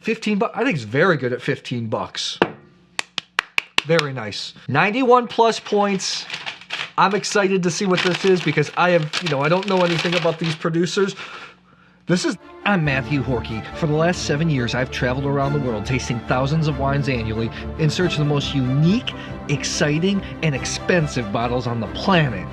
15 bucks. I think it's very good at 15 bucks. Very nice. 91 plus points. I'm excited to see what this is because I don't know anything about these producers. I'm Matthew Horkey. For the last 7 years, I've traveled around the world tasting thousands of wines annually in search of the most unique, exciting, and expensive bottles on the planet.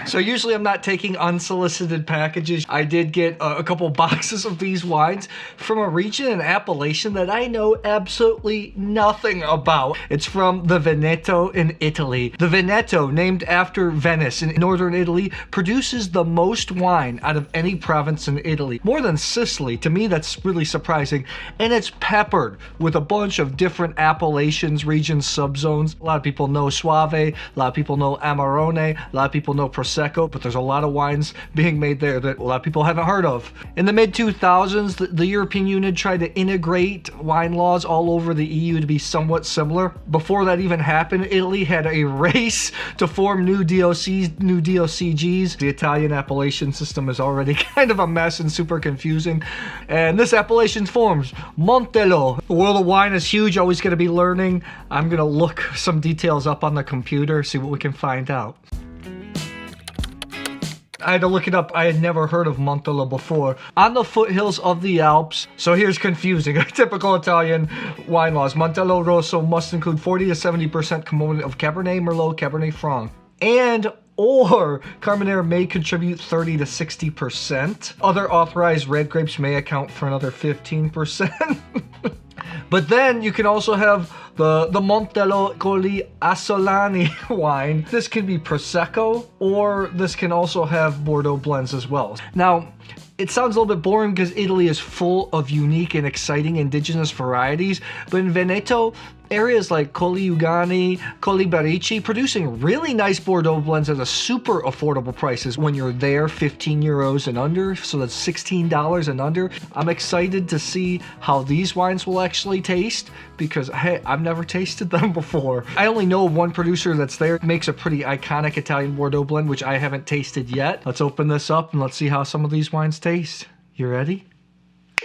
So usually I'm not taking unsolicited packages. I did get a couple boxes of these wines from a region in appellation that I know absolutely nothing about. It's from the Veneto in Italy. The Veneto, named after Venice in northern Italy, produces the most wine out of any province in Italy. More than Sicily. To me, that's really surprising. And it's peppered with a bunch of different appellations, regions, subzones. A lot of people know Soave, a lot of people know Amarone, a lot of people know Prosecco, but there's a lot of wines being made there that a lot of people haven't heard of. In the mid-2000s, the European Union tried to integrate wine laws all over the EU to be somewhat similar. Before that even happened, Italy had a race to form new DOCs, new DOCGs. The Italian appellation system is already kind of a mess and super confusing. And this appellation forms Montello. The world of wine is huge, always going to be learning. I'm going to look some details up on the computer, see what we can find out. I had to look it up. I had never heard of Montello before. On the foothills of the Alps, so here's confusing. Typical Italian wine laws. Montello Rosso must include 40 to 70% component of Cabernet Merlot, Cabernet Franc, or Carmenere may contribute 30 to 60%. Other authorized red grapes may account for another 15%. But then you can also have the Montello Colli Assolani wine. This can be Prosecco, or this can also have Bordeaux blends as well. Now, it sounds a little bit boring because Italy is full of unique and exciting indigenous varieties, but in Veneto, areas like Colli Ugani, Colli Barici producing really nice Bordeaux blends at a super affordable prices when you're there, 15 euros and under, so that's $16 and under. I'm excited to see how these wines will actually taste because, hey, I've never tasted them before. I only know one producer that's there, makes a pretty iconic Italian Bordeaux blend, which I haven't tasted yet. Let's open this up and let's see how some of these wines taste. You ready?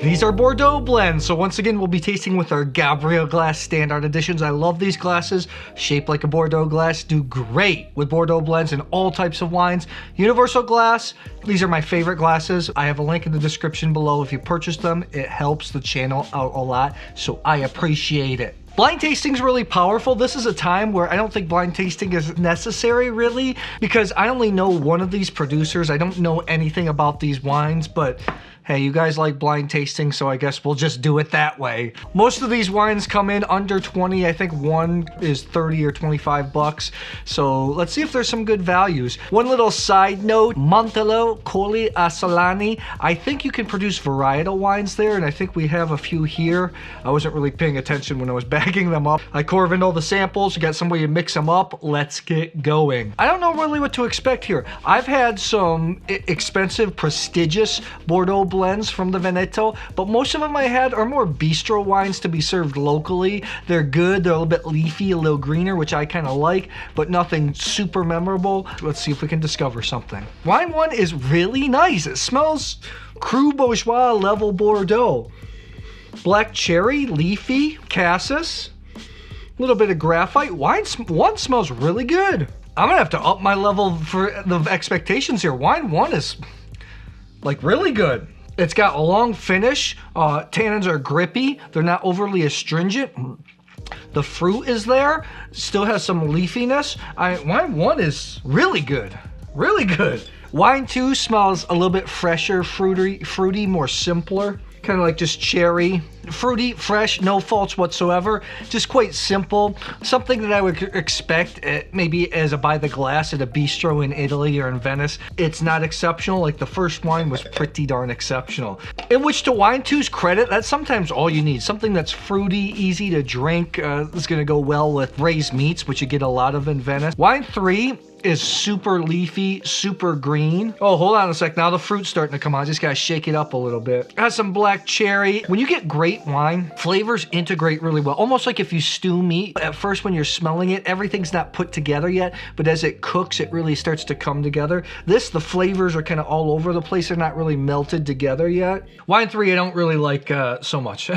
These are Bordeaux blends, so once again we'll be tasting with our Gabriel Glas Standart editions. I love these glasses, shaped like a Bordeaux glass, do great with Bordeaux blends and all types of wines. Universal glass, these are my favorite glasses. I have a link in the description below. If you purchase them, it helps the channel out a lot, so I appreciate it. Blind tasting is really powerful. This is a time where I don't think blind tasting is necessary really, because I only know one of these producers. I don't know anything about these wines, but hey, you guys like blind tasting, so I guess we'll just do it that way. Most of these wines come in under 20. I think one is 30 or 25 bucks. So let's see if there's some good values. One little side note, Montello Colli Assolani. I think you can produce varietal wines there, and I think we have a few here. I wasn't really paying attention when I was bagging them up. I corvined all the samples, got some way to mix them up. Let's get going. I don't know really what to expect here. I've had some expensive, prestigious Bordeaux blends from the Veneto, but most of them I had are more bistro wines to be served locally. They're good, they're a little bit leafy, a little greener, which I kind of like, but nothing super memorable. Let's see if we can discover something. Wine one is really nice. It smells Cru Bourgeois level Bordeaux. Black cherry, leafy, cassis, a little bit of graphite. One smells really good. I'm gonna have to up my level for the expectations here. Wine one is like really good. It's got a long finish. Tannins are grippy. They're not overly astringent. The fruit is there. Still has some leafiness. Wine one is really good. Really good. Wine two smells a little bit fresher, fruity, more simpler. Kind of like just cherry, fruity, fresh, no faults whatsoever. Just quite simple. Something that I would expect maybe as a by the glass at a bistro in Italy or in Venice. It's not exceptional. Like the first wine was pretty darn exceptional. In which to wine two's credit, that's sometimes all you need. Something that's fruity, easy to drink. Is going to go well with braised meats, which you get a lot of in Venice. Wine three is super leafy, super green. Oh, hold on a sec. Now the fruit's starting to come on. I just gotta shake it up a little bit. It has some black cherry. When you get great wine, flavors integrate really well. Almost like if you stew meat. At first when you're smelling it, everything's not put together yet, but as it cooks, it really starts to come together. This, the flavors are kind of all over the place. They're not really melted together yet. Wine 3, I don't really like so much.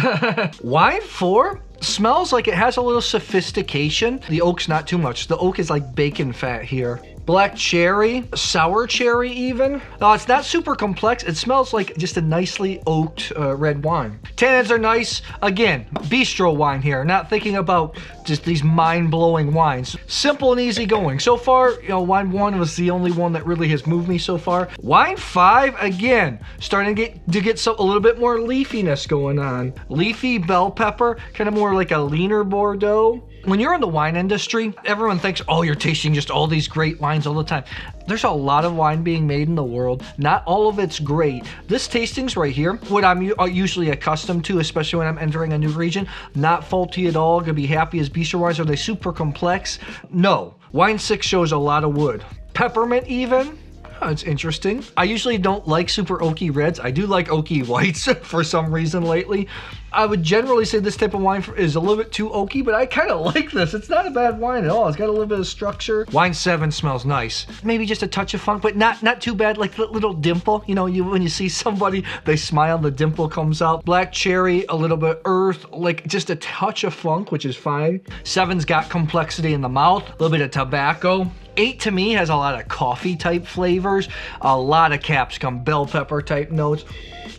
Wine 4 smells like it has a little sophistication. The oak's not too much. The oak is like bacon fat here. Black cherry, sour cherry even. No, it's not super complex. It smells like just a nicely oaked red wine. Tannins are nice. Again, bistro wine here. Not thinking about just these mind-blowing wines. Simple and easy going. So far, you know, wine 1 was the only one that really has moved me so far. Wine 5, again, starting to get a little bit more leafiness going on. Leafy bell pepper, kind of more like a leaner Bordeaux. When you're in the wine industry, everyone thinks, oh, you're tasting just all these great wines all the time. There's a lot of wine being made in the world. Not all of it's great. This tastings right here, what I'm usually accustomed to, especially when I'm entering a new region, not faulty at all. Gonna be happy as bistro wines. Are they super complex? No. Wine 6 shows a lot of wood. Peppermint even. Oh, it's interesting. I usually don't like super oaky reds. I do like oaky whites for some reason lately. I would generally say this type of wine is a little bit too oaky, but I kind of like this. It's not a bad wine at all. It's got a little bit of structure. Wine 7 smells nice. Maybe just a touch of funk, but not too bad. Like the little dimple. You know, when you see somebody, they smile, the dimple comes out. Black cherry, a little bit earth, like just a touch of funk, which is fine. 7's got complexity in the mouth, a little bit of tobacco. 8 to me has a lot of coffee type flavors, a lot of capsicum, bell pepper type notes.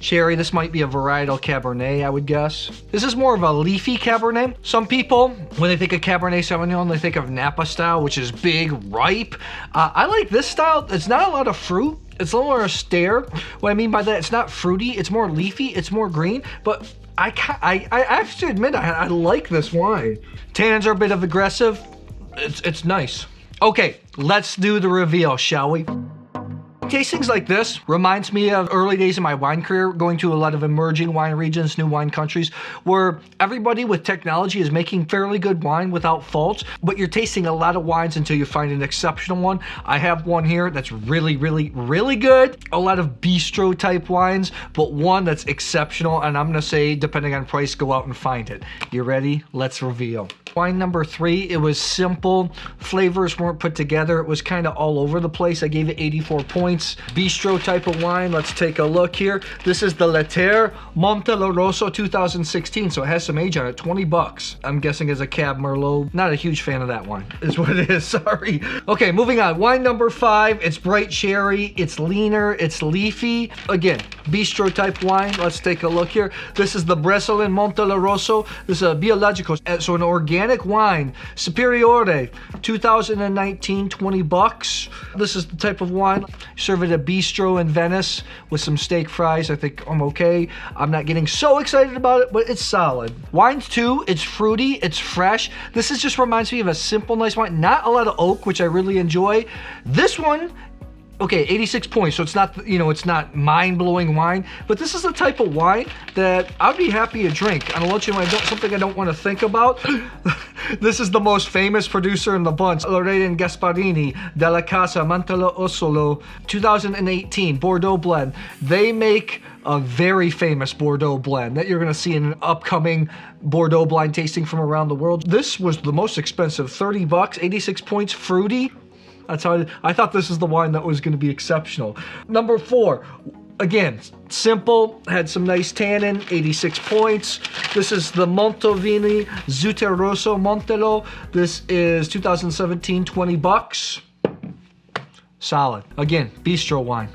Cherry, this might be a varietal Cabernet, I would guess. This is more of a leafy Cabernet. Some people, when they think of Cabernet Sauvignon, they think of Napa style, which is big, ripe. I like this style. It's not a lot of fruit. It's a little more austere. What I mean by that, it's not fruity. It's more leafy. It's more green. But I actually admit I like this wine. Tannins are a bit of aggressive. It's nice. Okay, let's do the reveal, shall we? Tastings like this reminds me of early days in my wine career, going to a lot of emerging wine regions, new wine countries, where everybody with technology is making fairly good wine without faults, but you're tasting a lot of wines until you find an exceptional one. I have one here that's really, really, really good. A lot of bistro type wines, but one that's exceptional, and I'm gonna say, depending on price, go out and find it. You ready? Let's reveal. Wine number 3, it was simple. Flavors weren't put together. It was kind of all over the place. I gave it 84 points. Bistro type of wine. Let's take a look here. This is the Leterre Montello Rosso 2016. So it has some age on it, 20 bucks. I'm guessing as a Cab Merlot. Not a huge fan of that wine, is what it is, sorry. Okay, moving on. Wine number 5, it's bright cherry. It's leaner, it's leafy. Again, bistro type wine. Let's take a look here. This is the Bresolin Montello Rosso. This is a biological, so an organic wine, Superiore, 2019, 20 bucks. This is the type of wine. Serve it at bistro in Venice with some steak fries. I think I'm okay. I'm not getting so excited about it, but it's solid. Wine 2, it's fruity, it's fresh. This just reminds me of a simple, nice wine. Not a lot of oak, which I really enjoy. This one, okay, 86 points, so it's not, you know, it's not mind-blowing wine, but this is the type of wine that I'd be happy to drink on a lunch when something I don't want to think about. This is the most famous producer in the bunch, Loredan Gasparini, Della Casa, Mantello Osolo, 2018, Bordeaux blend. They make a very famous Bordeaux blend that you're going to see in an upcoming Bordeaux blind tasting from around the world. This was the most expensive, 30 bucks, 86 points, fruity. That's how I thought this is the wine that was going to be exceptional. Number 4, again, simple, had some nice tannin, 86 points. This is the Montelvini Zuiter Rosso Montello. This is 2017, 20 bucks. Solid. Again, bistro wine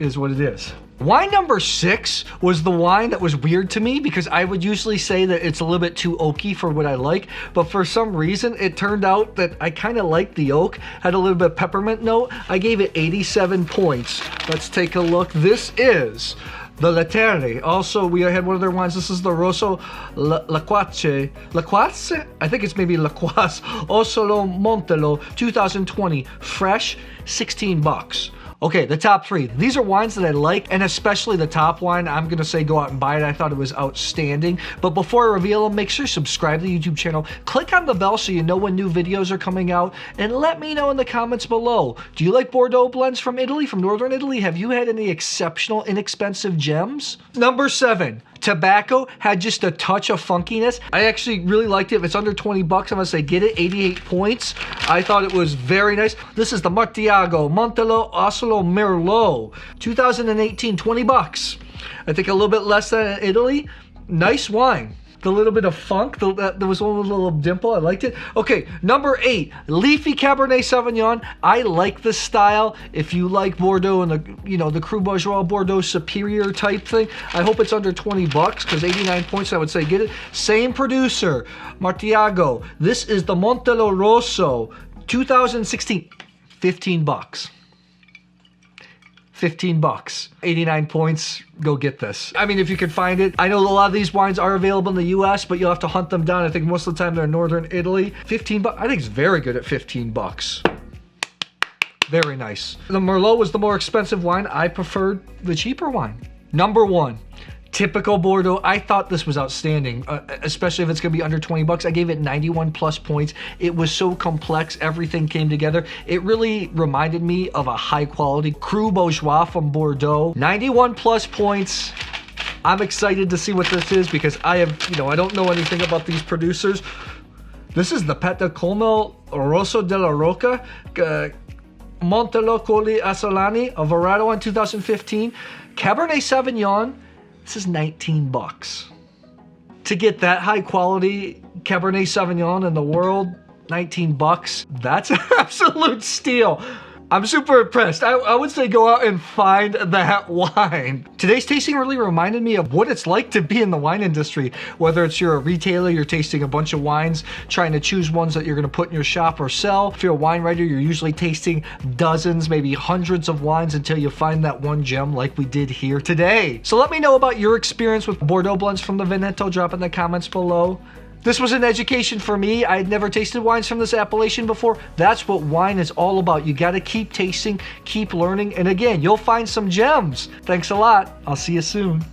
is what it is. Wine number 6 was the wine that was weird to me because I would usually say that it's a little bit too oaky for what I like, but for some reason it turned out that I kind of liked the oak, had a little bit of peppermint note. I gave it 87 points. Let's take a look. This is the Leterre. Also, we had one of their wines. This is the Rosso Loquace. Loquace? I think it's maybe Loquace. Osolo Montello 2020. Fresh, 16 bucks. Okay, the top 3. These are wines that I like, and especially the top wine. I'm gonna say go out and buy it. I thought it was outstanding. But before I reveal them, make sure you subscribe to the YouTube channel. Click on the bell so you know when new videos are coming out, and let me know in the comments below. Do you like Bordeaux blends from Italy, from Northern Italy? Have you had any exceptional, inexpensive gems? Number 7. Tobacco had just a touch of funkiness. I actually really liked it. If it's under 20 bucks, I'm gonna say get it. 88 points. I thought it was very nice. This is the Martignago Montelvini Merlot. 2018, 20 bucks. I think a little bit less than Italy. Nice wine. The little bit of funk, there was one little dimple, I liked it. Okay, number 8, Leafy Cabernet Sauvignon. I like this style. If you like Bordeaux and the Cru Bourgeois Bordeaux Superior type thing, I hope it's under 20 bucks because 89 points, I would say get it. Same producer, Martignago. This is the Montelvini Rosso, 2016, 15 bucks. 15 bucks. 89 points, go get this. I mean, if you can find it. I know a lot of these wines are available in the US, but you'll have to hunt them down. I think most of the time they're in Northern Italy. 15 bucks, I think it's very good at 15 bucks. Very nice. The Merlot was the more expensive wine. I preferred the cheaper wine. Number 1. Typical Bordeaux. I thought this was outstanding, especially if it's going to be under 20 bucks. I gave it 91 plus points. It was so complex. Everything came together. It really reminded me of a high quality Cru Bourgeois from Bordeaux. 91 plus points. I'm excited to see what this is because I don't know anything about these producers. This is the Pet de Colmel Rosso della Rocca. Montelvini Colli Asolani, a Veneto in 2015. Cabernet Sauvignon. This is 19 bucks. To get that high quality Cabernet Sauvignon in the world, 19 bucks, that's an absolute steal. I'm super impressed. I would say go out and find that wine. Today's tasting really reminded me of what it's like to be in the wine industry. Whether it's you're a retailer, you're tasting a bunch of wines, trying to choose ones that you're gonna put in your shop or sell. If you're a wine writer, you're usually tasting dozens, maybe hundreds of wines until you find that one gem like we did here today. So let me know about your experience with Bordeaux blends from the Veneto. Drop in the comments below. This was an education for me. I had never tasted wines from this appellation before. That's what wine is all about. You gotta keep tasting, keep learning, and again, you'll find some gems. Thanks a lot. I'll see you soon.